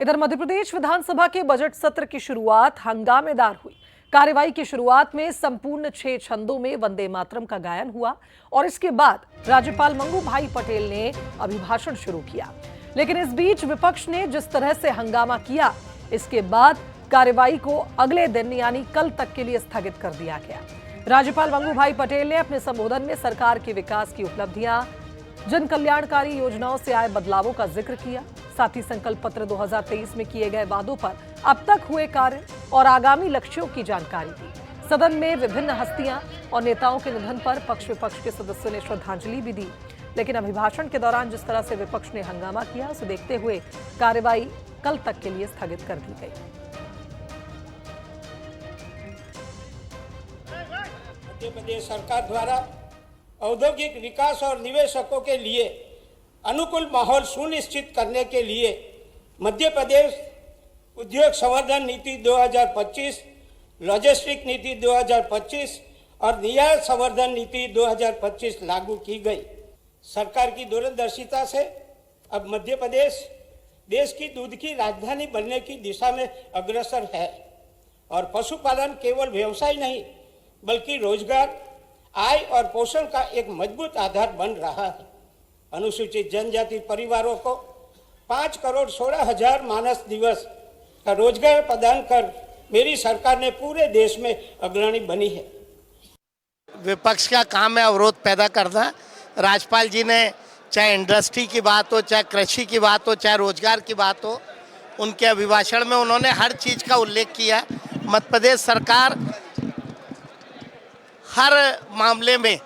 इधर मध्य प्रदेश विधानसभा के बजट सत्र की शुरुआत हंगामेदार हुई। कार्यवाही की शुरुआत में संपूर्ण 6 छंदों में वंदे मातरम का गायन हुआ और इसके बाद राज्यपाल मंगू भाई पटेल ने अभिभाषण शुरू किया। लेकिन इस बीच विपक्ष ने जिस तरह से हंगामा किया, इसके बाद कार्यवाही को अगले दिन यानी कल तक के लिए स्थगित कर दिया गया। राज्यपाल मंगू भाई पटेल ने अपने संबोधन में सरकार के विकास की उपलब्धियां, जन कल्याणकारी योजनाओं से आए बदलावों का जिक्र किया। साथ ही संकल्प पत्र 2023 में किए गए वादों पर अब तक हुए कार्य और आगामी लक्ष्यों की जानकारी दी। सदन में विभिन्न हस्तियां और नेताओं के निधन पर पक्ष विपक्ष के सदस्यों ने श्रद्धांजलि भी दी। लेकिन अभिभाषण के दौरान जिस तरह से विपक्ष ने हंगामा किया, उसे देखते हुए कार्यवाही कल तक के लिए स्थगित कर दी गई। मध्य प्रदेश सरकार द्वारा औद्योगिक विकास और निवेशकों के लिए अनुकूल माहौल सुनिश्चित करने के लिए मध्य प्रदेश उद्योग संवर्धन नीति 2025, लॉजिस्टिक नीति 2025 और निर्यात संवर्धन नीति 2025 लागू की गई। सरकार की दूरदर्शिता से अब मध्य प्रदेश देश की दूध की राजधानी बनने की दिशा में अग्रसर है और पशुपालन केवल व्यवसाय नहीं बल्कि रोजगार, आय और पोषण का एक मजबूत आधार बन रहा है। अनुसूचित जनजाति परिवारों को 5,16,00,000 मानस दिवस का रोजगार प्रदान कर मेरी सरकार ने पूरे देश में अग्रणी बनी है। विपक्ष का काम है अवरोध पैदा करना। राज्यपाल जी ने चाहे इंडस्ट्री की बात हो, चाहे कृषि की बात हो, चाहे रोजगार की बात हो, उनके अभिभाषण में उन्होंने हर चीज़ का उल्लेख किया। मध्य प्रदेश सरकार हर मामले में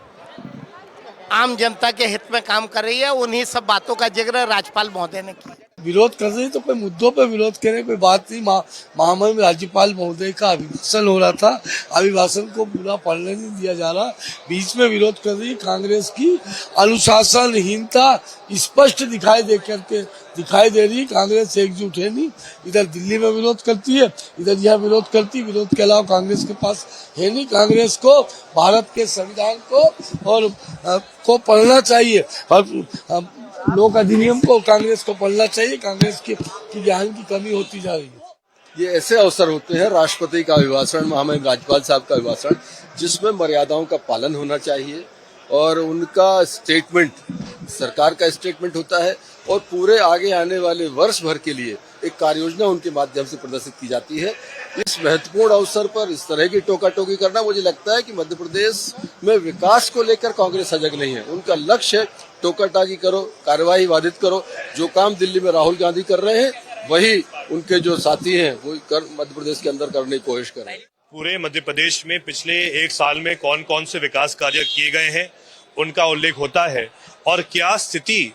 आम जनता के हित में काम कर रही है। उन्हीं सब बातों का जिक्र राज्यपाल महोदय ने किया। विरोध कर रही तो कोई मुद्दों पे विरोध करें, कोई बात नहीं। महामहिम राज्यपाल महोदय का अभिभाषण हो रहा था, अभिभाषण को पूरा पढ़ने नहीं दिया जा रहा, बीच में विरोध कर रही। कांग्रेस की अनुशासनहीनता स्पष्ट दिखाई दे रही। कांग्रेस एकजुट है नहीं, इधर दिल्ली में विरोध करती है, इधर यहाँ विरोध करती। विरोध के अलावा कांग्रेस के पास है नहीं। कांग्रेस को भारत के संविधान को पढ़ना चाहिए और लोक अधिनियम को कांग्रेस को पढ़ना चाहिए। कांग्रेस की ज्ञान की कमी होती जा रही है। ये ऐसे अवसर होते हैं, राष्ट्रपति का अभिभाषण, महामहिम राज्यपाल साहब का अभिभाषण, जिसमें मर्यादाओं का पालन होना चाहिए और उनका स्टेटमेंट सरकार का स्टेटमेंट होता है और पूरे आगे आने वाले वर्ष भर के लिए एक कार्य योजना उनके माध्यम से प्रदर्शित की जाती है। इस महत्वपूर्ण अवसर पर इस तरह की टोका टोकी करना, मुझे लगता है कि मध्य प्रदेश में विकास को लेकर कांग्रेस सजग नहीं है। उनका लक्ष्य है टोका टाकी करो, कार्यवाही बाधित करो। जो काम दिल्ली में राहुल गांधी कर रहे हैं वही उनके जो साथी हैं वो मध्य प्रदेश के अंदर करने की कोशिश कर रहे हैं। पूरे मध्य प्रदेश में पिछले 1 साल में कौन कौन से विकास कार्य किए गए हैं उनका उल्लेख होता है और क्या स्थिति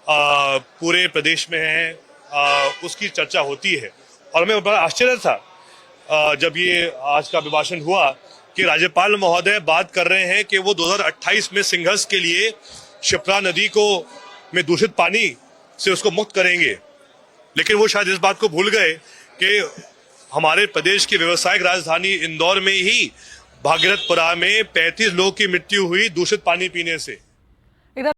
पूरे प्रदेश में है उसकी चर्चा होती है। और मैं बड़ा आश्चर्य था जब ये आज का अभिभाषण हुआ कि राज्यपाल महोदय बात कर रहे हैं कि वो 2028 में सिंघस के लिए शिप्रा नदी को में दूषित पानी से उसको मुक्त करेंगे। लेकिन वो शायद इस बात को भूल गए कि हमारे प्रदेश की व्यावसायिक राजधानी इंदौर में ही भागीरथपुरा में 35 लोगों की मृत्यु हुई दूषित पानी पीने से।